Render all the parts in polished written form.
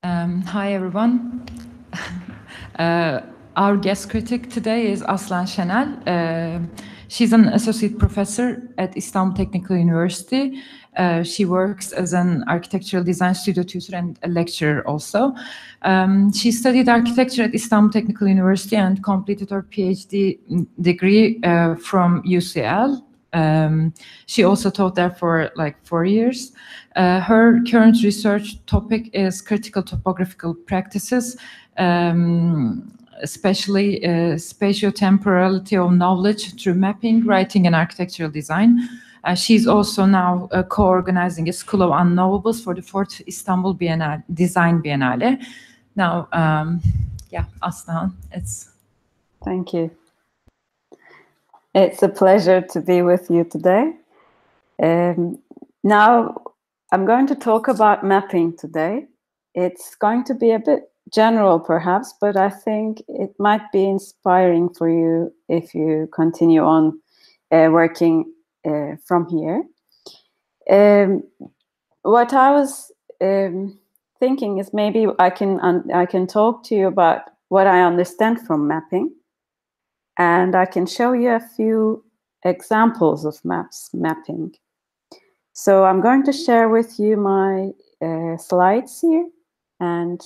Hi, everyone. Our guest critic today is Aslihan Şenel. She's an associate professor at Istanbul Technical University. She works as an architectural design studio tutor and a lecturer also. She studied architecture at Istanbul Technical University and completed her PhD degree from UCL. She also taught there for like 4 years. Her current research topic is critical topographical practices, especially spatiotemporality of knowledge through mapping, writing, and architectural design. She's also now co-organizing a School of Unknowables for the 4th Istanbul Biennale, Design Biennale. Now, yeah, Aslihan, it's... Thank you. It's a pleasure to be with you today. Now, I'm going to talk about mapping today. It's going to be a bit general, perhaps, but I think it might be inspiring for you if you continue on working from here. What I was thinking is maybe I can talk to you about what I understand from mapping, and I can show you a few examples of mapping. So I'm going to share with you my slides here, and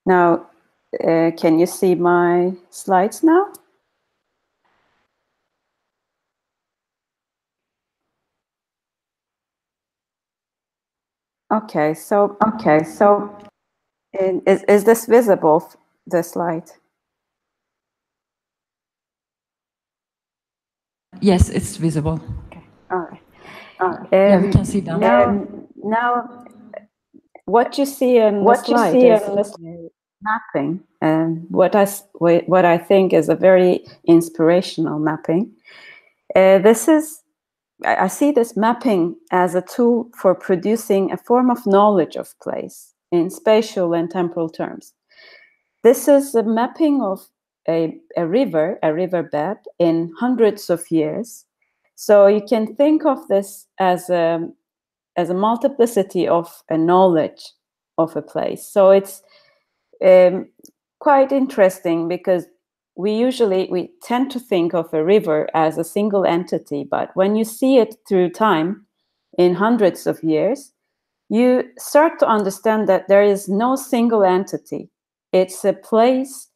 now, can you see my slides now? Okay, so is this visible, the slide? Yes, it's visible. Okay, all right. Yeah, we can see them. Now, what you see in the slide is mapping, and what I think is a very inspirational mapping. I see this mapping as a tool for producing a form of knowledge of place in spatial and temporal terms. This is a mapping of a riverbed in hundreds of years. So you can think of this as a multiplicity of a knowledge of a place. So it's quite interesting because we tend to think of a river as a single entity, but when you see it through time in hundreds of years, you start to understand that there is no single entity. It's a place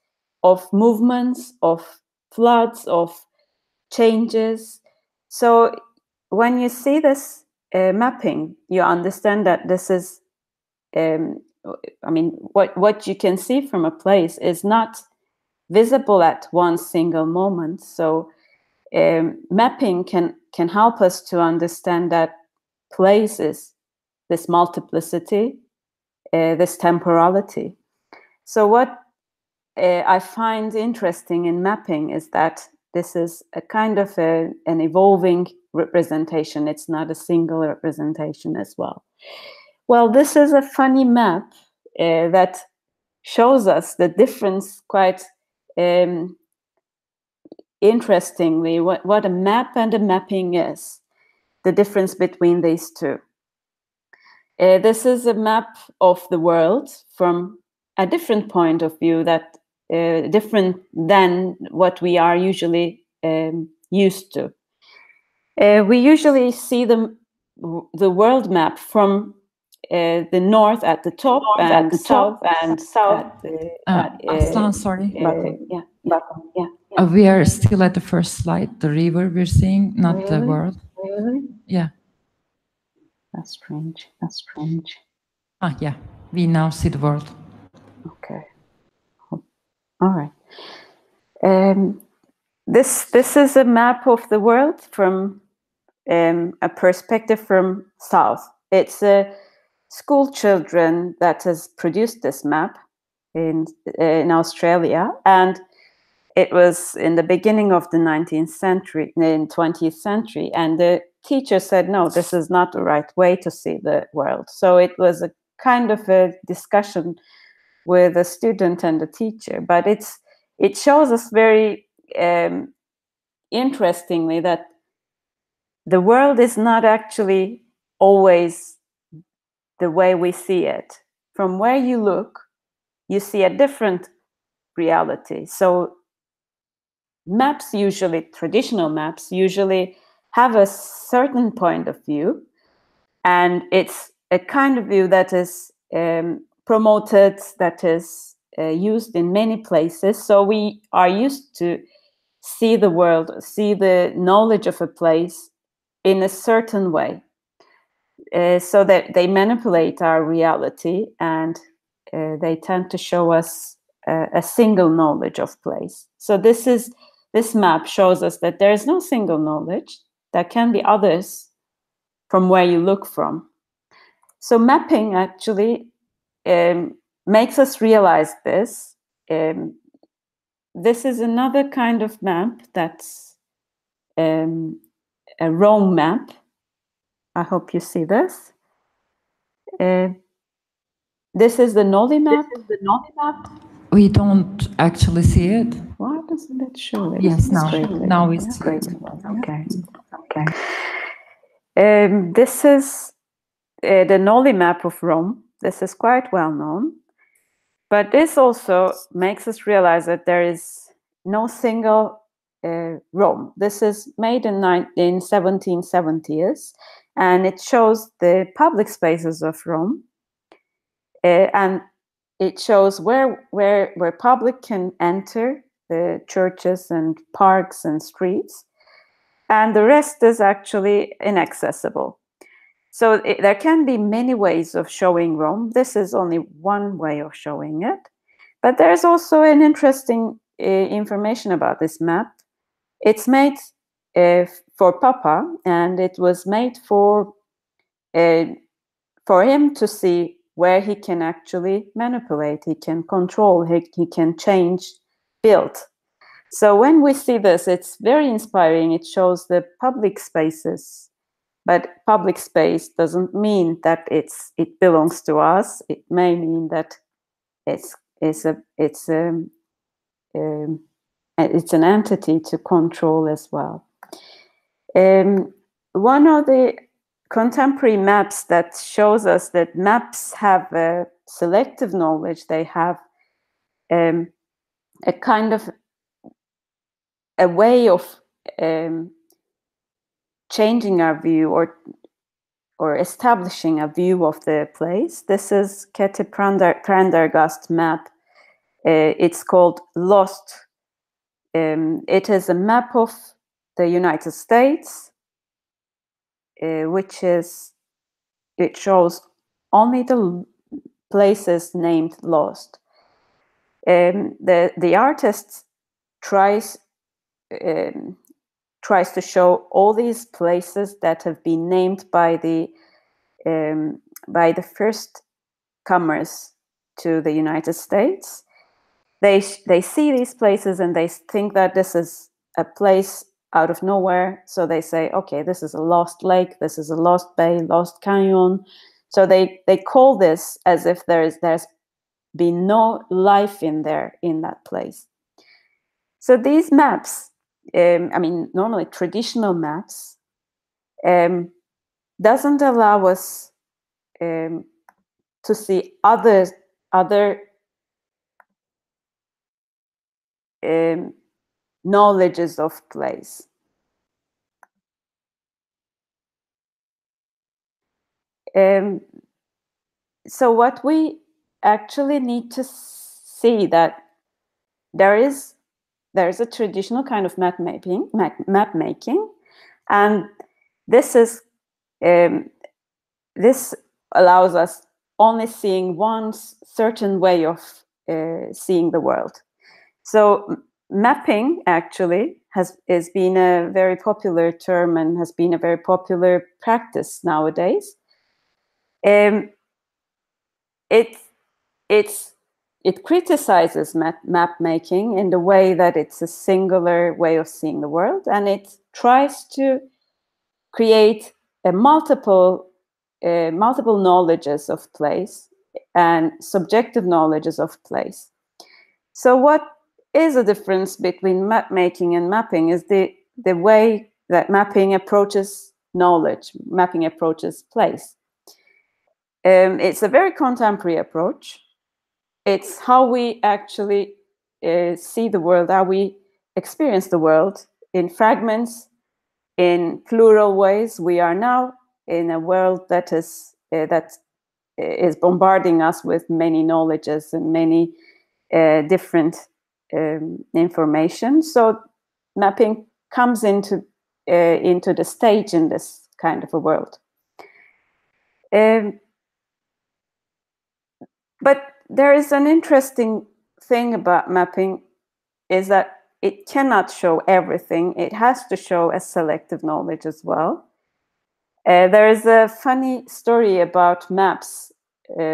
of movements, of floods, of changes. So when you see this mapping, you understand that this is, what you can see from a place is not visible at one single moment. So mapping can help us to understand that place is this multiplicity, this temporality. So what I find interesting in mapping is that this is a kind of an evolving representation. It's not a single representation as well. Well, this is a funny map that shows us the difference quite interestingly, what a map and a mapping is, the difference between these two. This is a map of the world from a different point of view, that different than what we are usually used to. We usually see the world map from the north at the top and the south and south. Aslan, sorry. Bottom. Yeah. We are still at the first slide, the river we're seeing, not really? The world. Really? Yeah. That's strange. Yeah. We now see the world. Okay. All right. This is a map of the world from a perspective from south. It's school children that has produced this map in Australia, and it was in the beginning of the 20th century, and the teacher said, no, this is not the right way to see the world. So it was a kind of a discussion with a student and a teacher, but it shows us very interestingly, that the world is not actually always the way we see it. From where you look, you see a different reality. So maps usually, traditional maps usually have a certain point of view, and it's a kind of view that is promoted, that is used in many places. So we are used to see the world, see the knowledge of a place in a certain way, so that they manipulate our reality, and they tend to show us a single knowledge of place. So this map shows us that there is no single knowledge. There can be others from where you look from. So mapping actually makes us realize this. This is another kind of map that's a Rome map. I hope you see this. This is the Denali map. We don't actually see it. Why doesn't it show it? Yes, now we see it. Okay. This is the Denali Map of Rome. This is quite well known, but this also makes us realize that there is no single Rome. This is made in 1770s, and it shows the public spaces of Rome, and it shows where public can enter, the churches and parks and streets, and the rest is actually inaccessible. So there can be many ways of showing Rome. This is only one way of showing it. But there's also an interesting information about this map. It's made for Papa, and it was made for him to see where he can actually manipulate, he can control, he can change, build. So when we see this, it's very inspiring. It shows the public spaces, but public space doesn't mean that it belongs to us. It may mean that it's an entity to control as well. One of the contemporary maps that shows us that maps have a selective knowledge. They have a kind of a way of changing our view or establishing a view of the place. This is Ketty Prendergast map. It's called Lost. It is a map of the United States, it shows only the places named Lost. The artist tries to show all these places that have been named by the first comers to the United States. They see these places and they think that this is a place out of nowhere. So they say, okay, this is a lost lake, this is a lost bay, lost canyon. So they call this as if there's been no life in that place. So these maps, normally traditional maps, doesn't allow us to see other knowledges of place. So what we actually need to see that there is a traditional kind of map making, and this allows us only seeing one certain way of seeing the world. So mapping actually has been a very popular term and has been a very popular practice nowadays. It criticizes map making in the way that it's a singular way of seeing the world, and it tries to create a multiple knowledges of place and subjective knowledges of place. So what is the difference between map making and mapping is the the way that mapping approaches knowledge, mapping approaches place. It's a very contemporary approach. It's how we actually see the world, how we experience the world in fragments, in plural ways. We are now in a world that is bombarding us with many knowledges and many different information. So mapping comes into the stage in this kind of a world. But there is an interesting thing about mapping, is that it cannot show everything. It has to show a selective knowledge as well. There is a funny story about maps,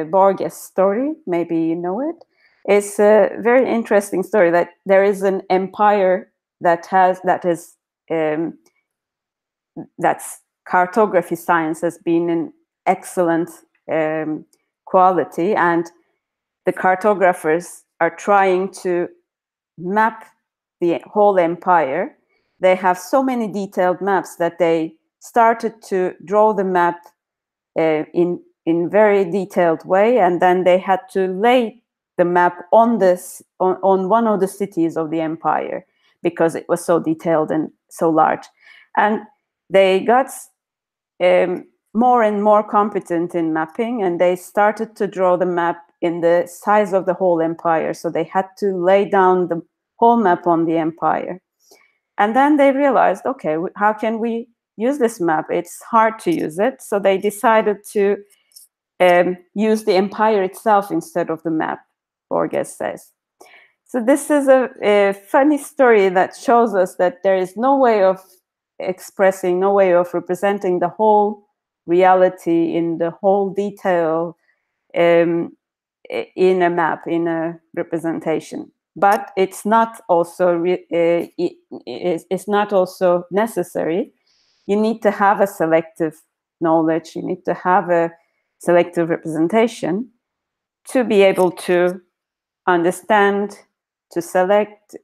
Borges' story, maybe you know it. It's a very interesting story that there is an empire that's cartography science has been an excellent quality, and the cartographers are trying to map the whole empire. They have so many detailed maps that they started to draw the map in very detailed way, and then they had to lay the map on one of the cities of the empire because it was so detailed and so large. And they got more and more competent in mapping, and they started to draw the map in the size of the whole empire. So they had to lay down the whole map on the empire. And then they realized, okay, how can we use this map? It's hard to use it. So they decided to use the empire itself instead of the map, Borges says. So this is a funny story that shows us that there is no way of expressing, no way of representing the whole reality in the whole detail in a map, in a representation. But it's not also it's not also necessary. You need to have a selective knowledge. You need to have a selective representation to be able to understand, to select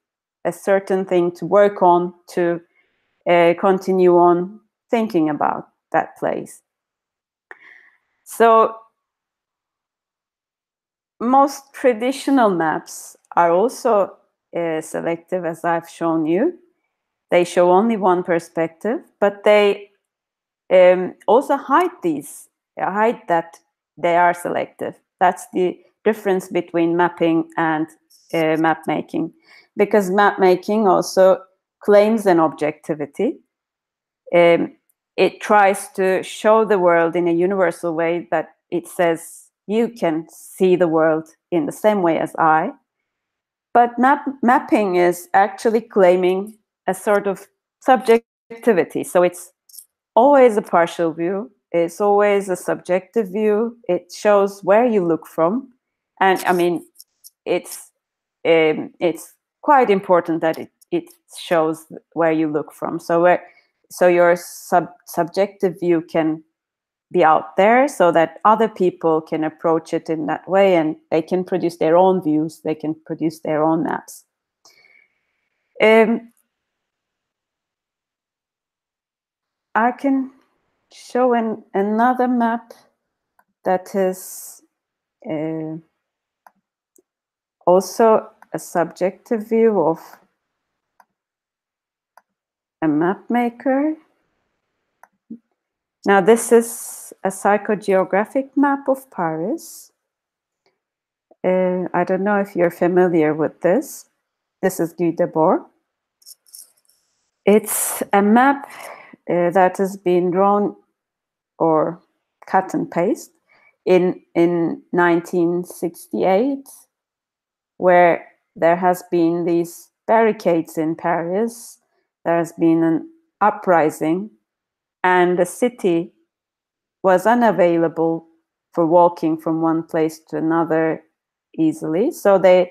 a certain thing to work on, to continue on thinking about that place. So most traditional maps are also selective, as I've shown you. They show only one perspective, but they also hide that they are selective. That's the difference between mapping and map making, because map making also claims an objectivity. It tries to show the world in a universal way, that it says you can see the world in the same way as I. But mapping is actually claiming a sort of subjectivity. So it's always a partial view. It's always a subjective view. It shows where you look from. And I mean, it's quite important that it shows where you look from. So your subjective view can be out there, so that other people can approach it in that way, and they can produce their own views. They can produce their own maps. I can show another map that is also a subjective view of a map maker. Now, this is a psychogeographic map of Paris. I don't know if you're familiar with this. This is Guy Debord. It's a map that has been drawn or cut and paste in 1968, where there has been these barricades in Paris. There has been an uprising, and the city was unavailable for walking from one place to another easily. So the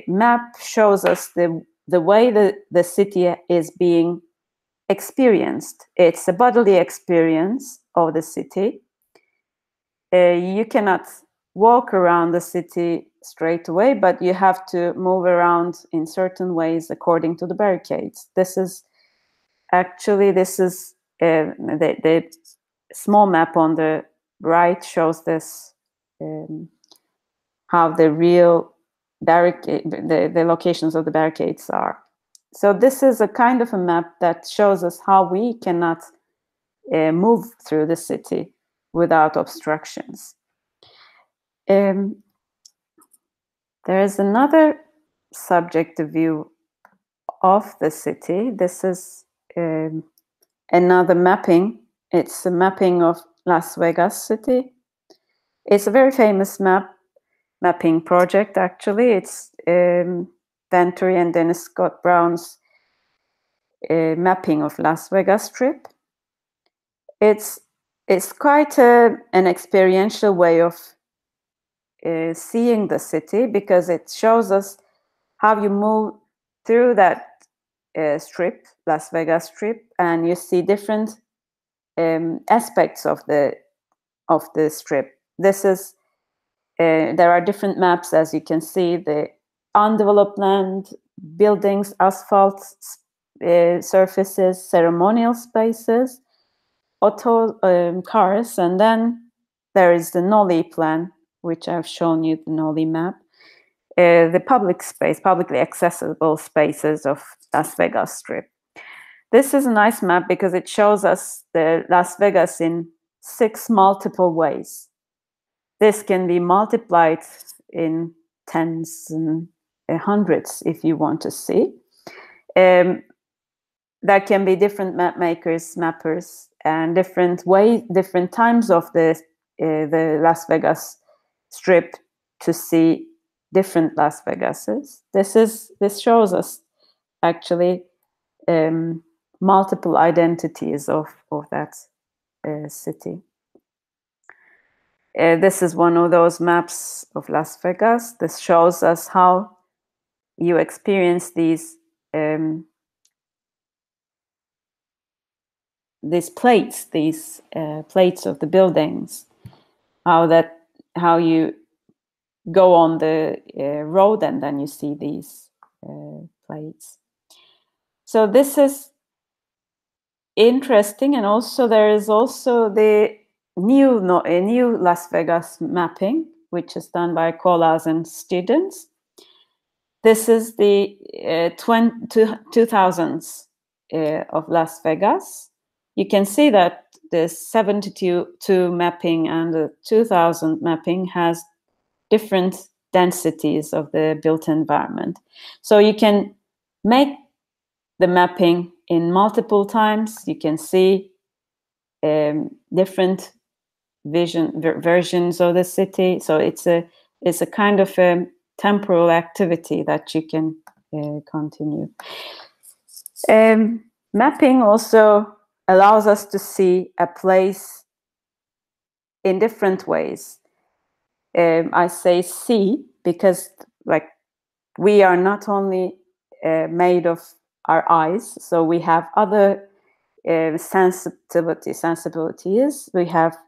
map shows us the way the city is being experienced. It's a bodily experience of the city. You cannot walk around the city straight away, but you have to move around in certain ways according to the barricades. This is actually, this is the small map on the right shows this how the real the locations of the barricades are. So this is a kind of a map that shows us how we cannot move through the city without obstructions. There is another subjective view of the city. This is another mapping. It's a mapping of Las Vegas city. It's a very famous mapping project, actually. It's Venturi and Dennis Scott Brown's mapping of Las Vegas Strip. It's quite an experiential way of seeing the city, because it shows us how you move through that strip, Las Vegas Strip, and you see different aspects of the strip. This is there are different maps, as you can see: the undeveloped land, buildings, asphalt surfaces, ceremonial spaces, auto cars, and then there is the Noli plan, which I've shown you, the Noli map. The publicly accessible spaces of Las Vegas Strip. This is a nice map because it shows us the Las Vegas in 6 multiple ways. This can be multiplied in tens and hundreds if you want to see. There can be different map makers, mappers, and different times of the Las Vegas Strip to see different Las Vegases. This shows us actually multiple identities of that city. This is one of those maps of Las Vegas. This shows us how you experience these plates of the buildings. How you go on the road and then you see these plates. So this is interesting, and also there is also the new Las Vegas mapping, which is done by Colas and students. This is the 2000s of Las Vegas. You can see that the 72 mapping and the 2000 mapping has different densities of the built environment. So you can make the mapping in multiple times. You can see different versions of the city. So it's a kind of a temporal activity that you can continue. Mapping also allows us to see a place in different ways. I say see because, like, we are not only made of our eyes, so we have other sensibilities. We have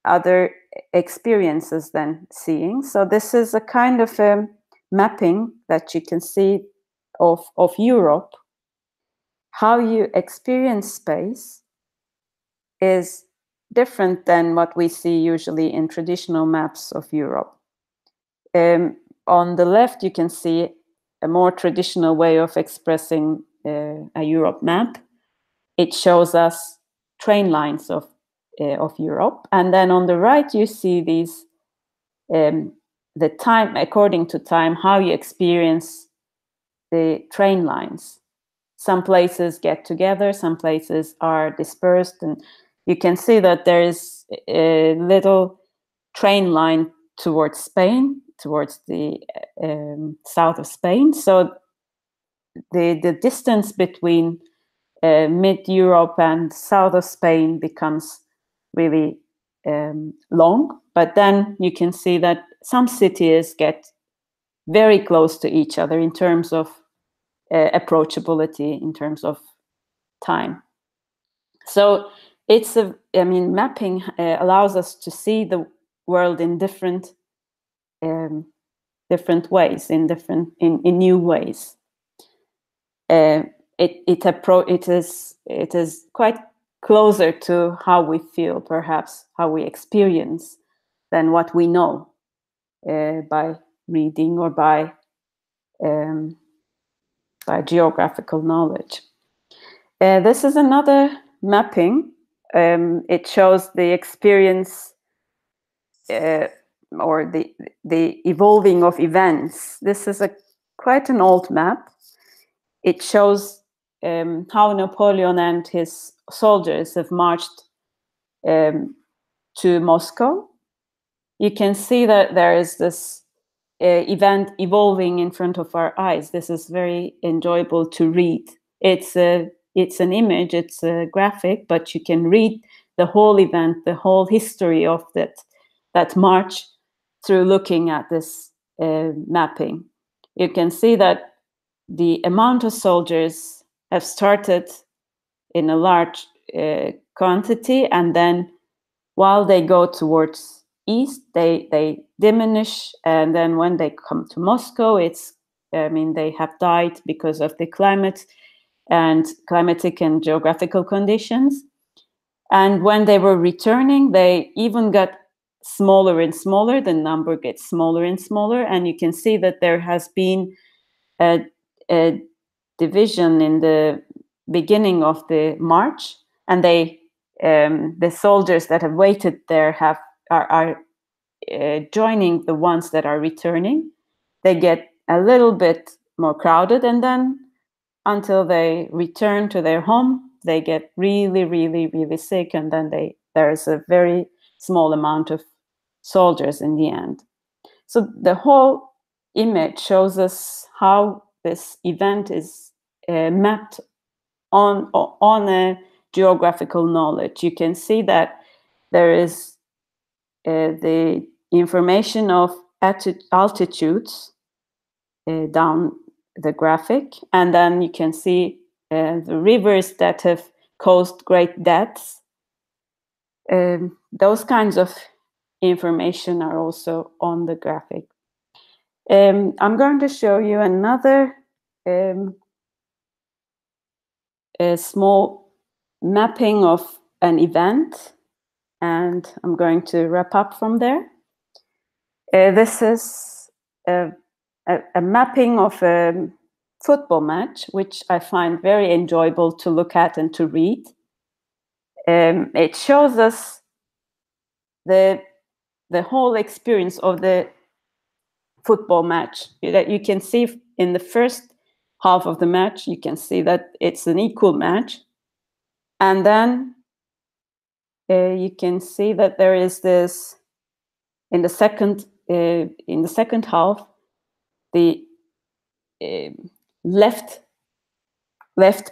other experiences than seeing. So this is a kind of mapping that you can see of Europe. How you experience space is different than what we see usually in traditional maps of Europe. On the left, you can see a more traditional way of expressing a Europe map. It shows us train lines of Europe, and then on the right, you see these the time, according to time, how you experience the train lines. Some places get together, some places are dispersed, and you can see that there is a little train line towards Spain, towards the south of Spain. So the distance between mid-Europe and south of Spain becomes really long. But then you can see that some cities get very close to each other in terms of approachability, in terms of time. So mapping allows us to see the world in different ways, in new ways. it is quite closer to how we feel, perhaps how we experience, than what we know by reading or by geographical knowledge. This is another mapping. It shows the experience or the evolving of events. This is quite an old map. It shows how Napoleon and his soldiers have marched to Moscow. You can see that there is this event evolving in front of our eyes. This is very enjoyable to read. It's an image, it's a graphic, but you can read the whole event, the whole history of that march through looking at this mapping. You can see that the amount of soldiers have started in a large quantity, and then while they go towards east, they diminish, and then when they come to Moscow, they have died because of the climate and climatic and geographical conditions. And when they were returning, they even got smaller and smaller. The number gets smaller and smaller, and you can see that there has been a division in the beginning of the march, and the soldiers that have waited there are joining the ones that are returning. They get a little bit more crowded, and then until they return to their home, they get really, really, really sick, and then there's a very small amount of soldiers in the end. So the whole image shows us how this event is mapped on a geographical knowledge. You can see that there is the information of altitudes down the graphic, and then you can see the rivers that have caused great deaths. Those kinds of information are also on the graphic. I'm going to show you another a small mapping of an event, and I'm going to wrap up from there. This is a mapping of a football match, which I find very enjoyable to look at and to read. It shows us the whole experience of the football match. That you can see in the first half of the match, you can see that it's an equal match, and then you can see that there is this in the second half, the left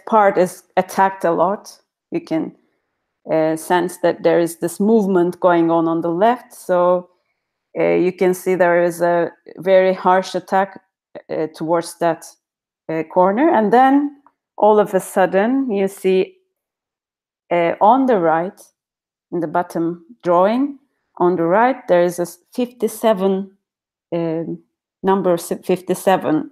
part is attacked a lot. You can sense that there is this movement going on the left. So you can see there is a very harsh attack towards that corner. And then all of a sudden you see on the right, in the bottom drawing, on the right, there is a 57, number 57.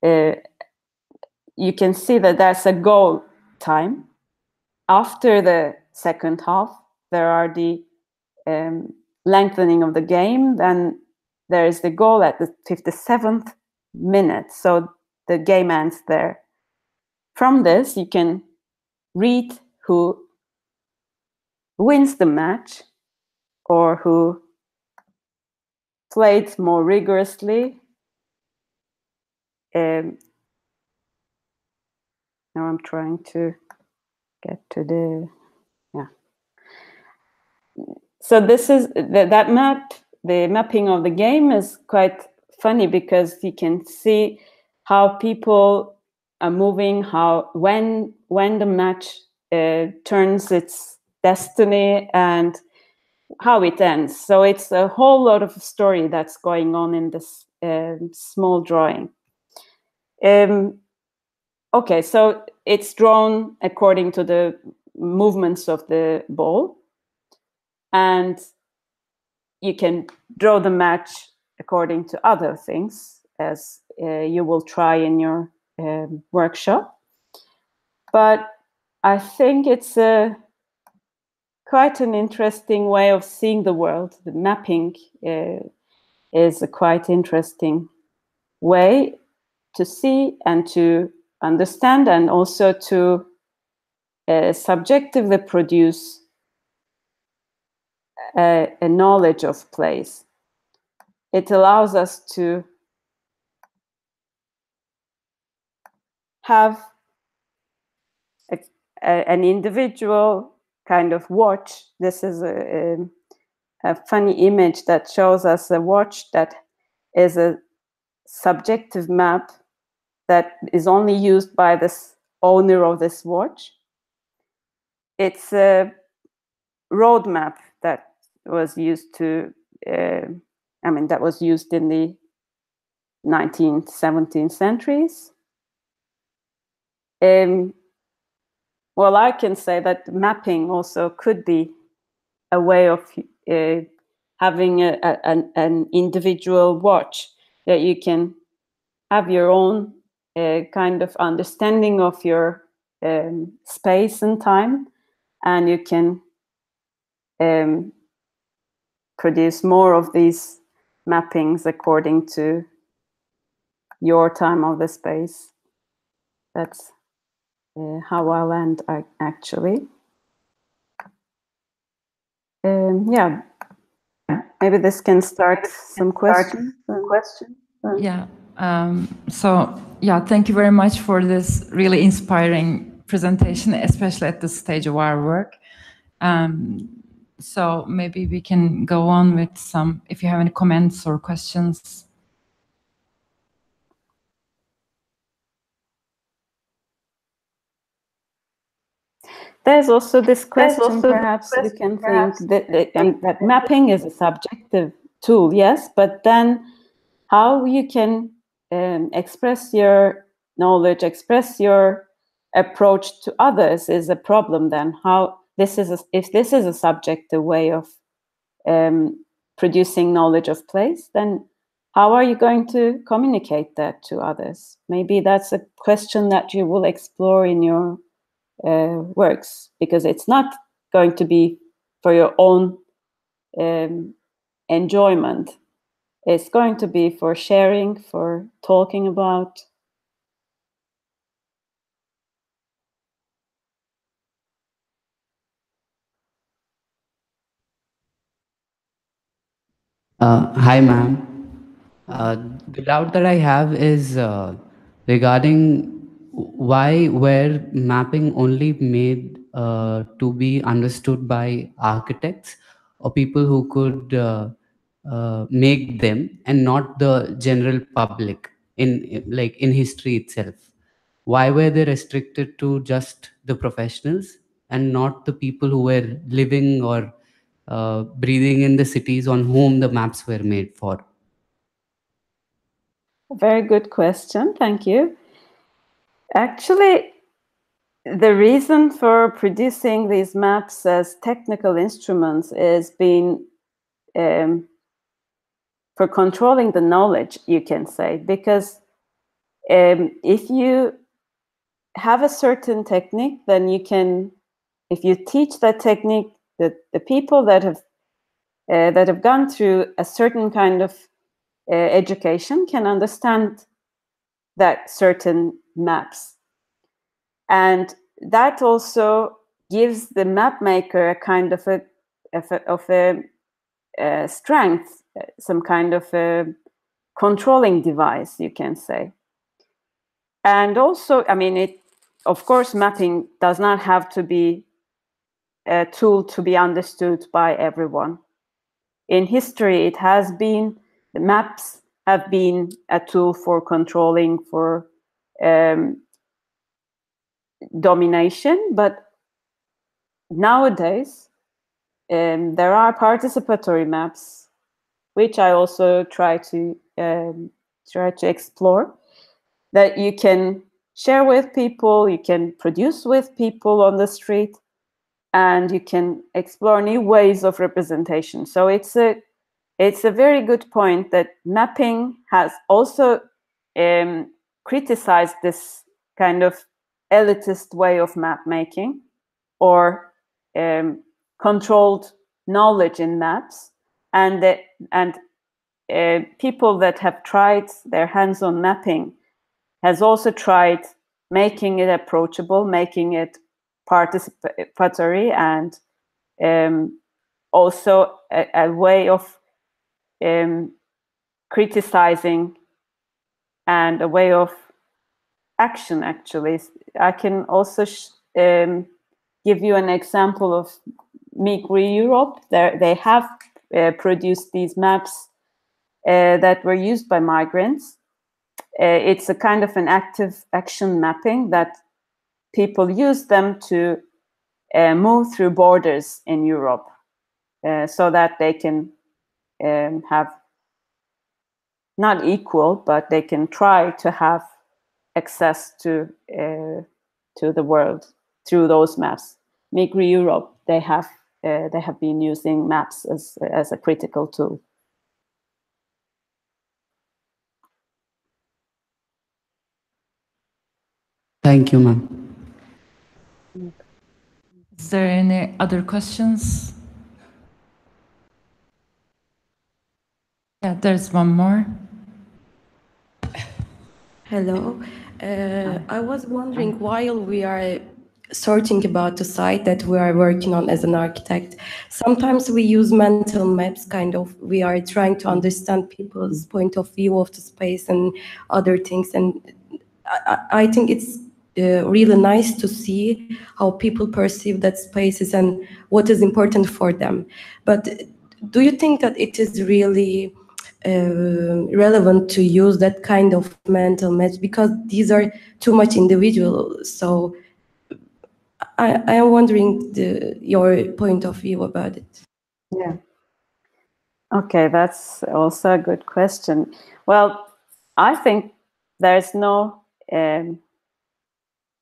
You can see that that's a goal time. After the second half, there are the lengthening of the game. Then there is the goal at the 57th minute. So the game ends there. From this, you can read who wins the match or who played more rigorously. Now I'm trying to get to the, yeah. So this is that map. The mapping of the game is quite funny because you can see how people are moving, how when the match turns its destiny and how it ends. So it's a whole lot of story that's going on in this small drawing. Okay, so it's drawn according to the movements of the ball, and you can draw the match according to other things, as you will try in your workshop. but I think it's quite an interesting way of seeing the world. The mapping is a quite interesting way to see and to understand, and also to subjectively produce a knowledge of place. It allows us to have an individual kind of watch. This is a funny image that shows us a watch that is a subjective map that is only used by this owner of this watch. It's a road map that was used to, that was used in the 19th, 17th centuries. Well, I can say that mapping also could be a way of having an individual watch, that you can have your own kind of understanding of your space and time, and you can produce more of these mappings according to your time of the space. That's how I'll end, actually. Yeah, maybe this can start some questions. Yeah. So yeah, thank you very much for this really inspiring presentation, especially at this stage of our work. So maybe we can go on with some, if you have any comments or questions. There's also this question, perhaps you can think that mapping is a subjective tool, yes, but then how you can express your knowledge, express your approach to others is a problem. Then how if this is a subjective way of producing knowledge of place, then how are you going to communicate that to others? Maybe that's a question that you will explore in your works, because it's not going to be for your own enjoyment. It's going to be for sharing, for talking about. Hi, ma'am. The doubt that I have is regarding why were mapping only made to be understood by architects or people who could make them, and not the general public in history itself. Why were they restricted to just the professionals and not the people who were living or breathing in the cities on whom the maps were made for? Very good question. Thank you. Actually, the reason for producing these maps as technical instruments is for controlling the knowledge, you can say, because if you have a certain technique, then you can, if you teach that technique, the people that have gone through a certain kind of education can understand that certain maps, and that also gives the map maker a kind of a strength, some kind of a controlling device, you can say. And also, of course, mapping does not have to be a tool to be understood by everyone. In history, it has been, the maps have been a tool for controlling, for domination, but nowadays there are participatory maps, which I also try to explore, that you can share with people, you can produce with people on the street, and you can explore new ways of representation. So it's a very good point that mapping has also criticized this kind of elitist way of map making or controlled knowledge in maps, and people that have tried their hands on mapping has also tried making it approachable, making it participatory, and also a way of criticizing and a way of action, actually. I can also give you an example of Migri Europe. They have produced these maps that were used by migrants. It's a kind of an active action mapping that people use them to move through borders in Europe so that they can have not equal, but they can try to have access to the world through those maps. Migri Europe, they have been using maps as a critical tool. Thank you, ma'am. Is there any other questions? Yeah, there's one more. Hello. I was wondering, while we are searching about the site that we are working on as an architect, sometimes we use mental maps, kind of. We are trying to understand people's point of view of the space and other things. And I think it's really nice to see how people perceive that spaces and what is important for them. But do you think that it is really relevant to use that kind of mental maps, because these are too much individual? So I am wondering your point of view about it. Yeah. Okay, that's also a good question. Well, I think there's no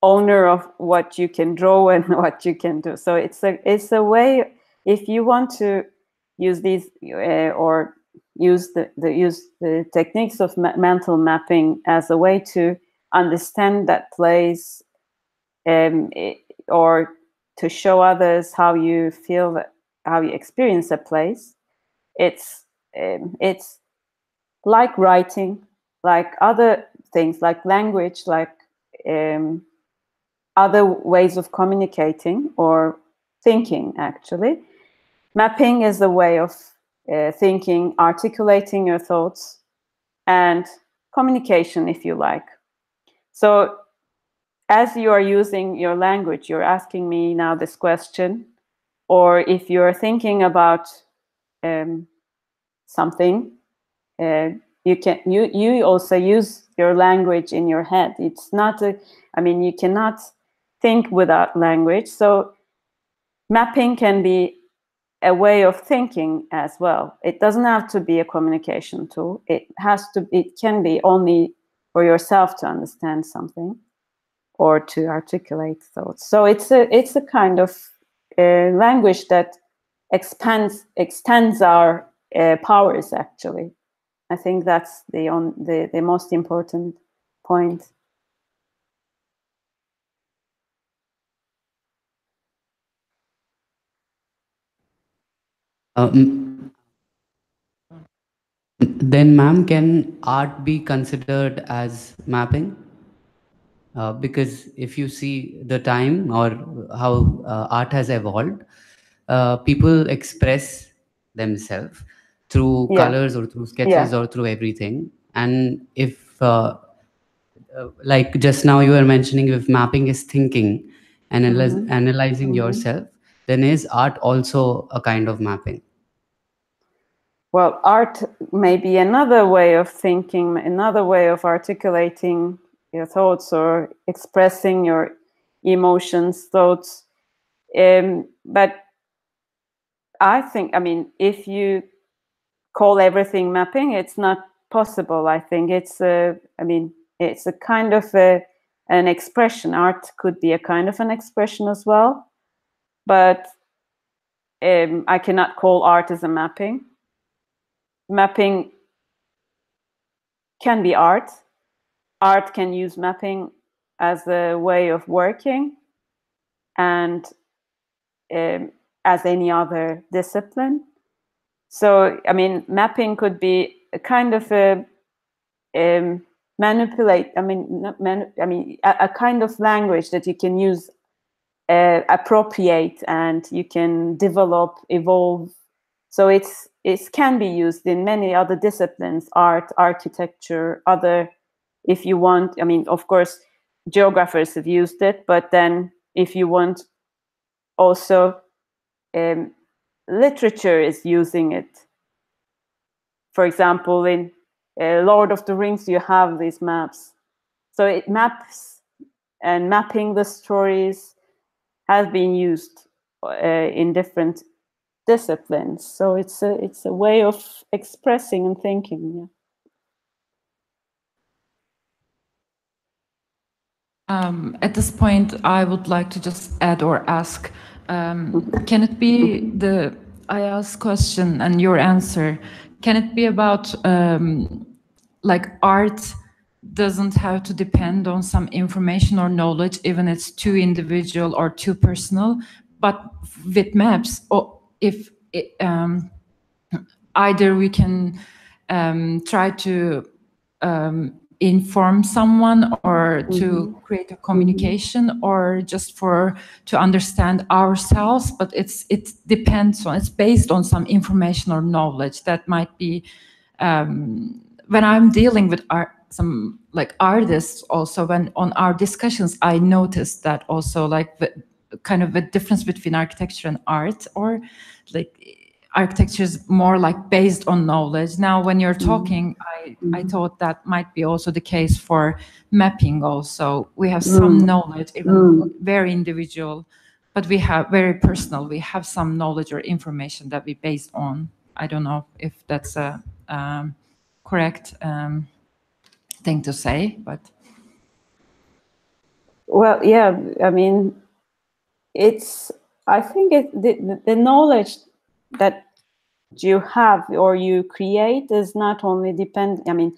owner of what you can draw and what you can do. So it's a way, if you want to use these or use the techniques of mental mapping as a way to understand that place, or to show others how you feel, how you experience a place. It's like writing, like other things, like language, like other ways of communicating or thinking, actually. Mapping is a way of thinking, articulating your thoughts, and communication, if you like. So as you are using your language, you're asking me now this question, or if you're thinking about something, you also use your language in your head. It's not you cannot think without language. So mapping can be a way of thinking as well. It doesn't have to be a communication tool. It can be only for yourself to understand something or to articulate thoughts. So it's a kind of language that extends our powers, actually. I think that's the most important point. Then, ma'am, can art be considered as mapping? Because if you see the time or how art has evolved, people express themselves through colors or through sketches or through everything. And if, like just now you were mentioning, if mapping is thinking and analyzing yourself, then is art also a kind of mapping? Well, art may be another way of thinking, another way of articulating your thoughts or expressing your emotions, thoughts. But I think, if you call everything mapping, it's not possible. I think it's a kind of an expression. Art could be a kind of an expression as well, but I cannot call art as a mapping. Mapping can be art. Art can use mapping as a way of working, and as any other discipline. So, I mean, mapping could be a kind of a manipulate. I mean, a kind of language that you can use, appropriate, and you can develop, evolve. So it can be used in many other disciplines: art, architecture, other. If you want, I mean, of course, geographers have used it, but then if you want, also literature is using it. For example, in Lord of the Rings, you have these maps. So it maps, and mapping the stories has been used in different disciplines. So it's a way of expressing and thinking. Yeah. At this point, I would like to just add or ask, can it be I ask question and your answer, can it be about like art doesn't have to depend on some information or knowledge, even it's too individual or too personal, but with maps, or if either we can try to inform someone or to create a communication, or just to understand ourselves, but it depends on, it's based on some information or knowledge that might be when I'm dealing with some like artists also, when on our discussions I noticed that also, like the kind of a difference between architecture and art, or like architecture is more like based on knowledge. Now, when you're talking, I thought that might be also the case for mapping also. We have some knowledge, even very individual, but we have very personal. We have some knowledge or information that we based on. I don't know if that's a correct thing to say, but. Well, yeah, I mean, I think the knowledge that you have or you create is not only I mean,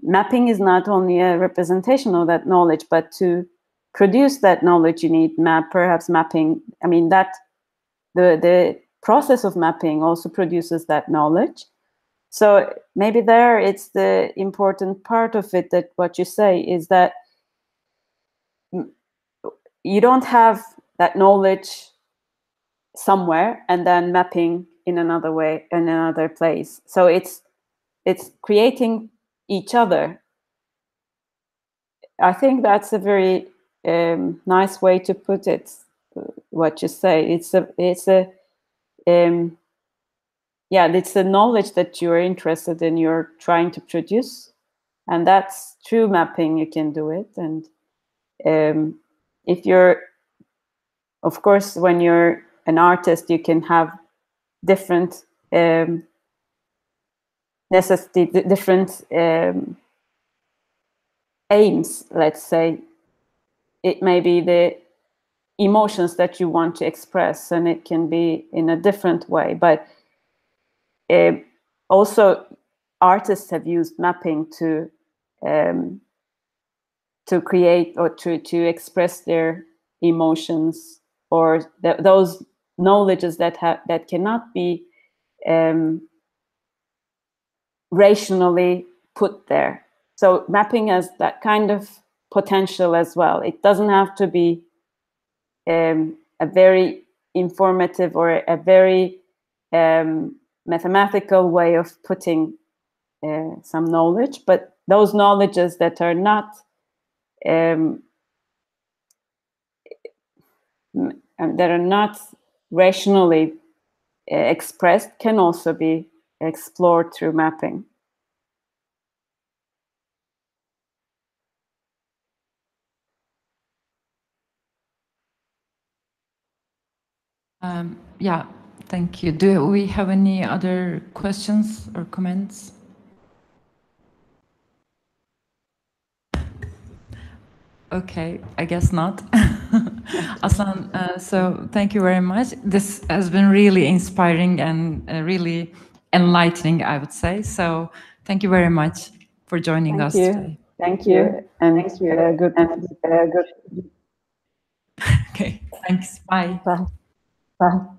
mapping is not only a representation of that knowledge, but to produce that knowledge, you need perhaps mapping. I mean, that the process of mapping also produces that knowledge. So maybe there it's the important part of it, that what you say is that you don't have that knowledge somewhere and then mapping in another way, in another place. So it's creating each other. I think that's a very nice way to put it. What you say, it's a knowledge that you're interested in, you're trying to produce, and that's through mapping you can do it. And if you're, of course, when you're an artist, you can have different necessity, different aims. Let's say it may be the emotions that you want to express, and it can be in a different way. But also, artists have used mapping to create or to express their emotions, or those knowledges that cannot be rationally put there. So mapping has that kind of potential as well. It doesn't have to be a very informative or a very mathematical way of putting some knowledge, but those knowledges that are not rationally expressed can also be explored through mapping. Yeah, thank you. Do we have any other questions or comments? Okay, I guess not. Aslan, so thank you very much. This has been really inspiring and really enlightening, I would say. So thank you very much for joining us today. Thank you, and good. Okay, thanks. Bye. Bye. Bye.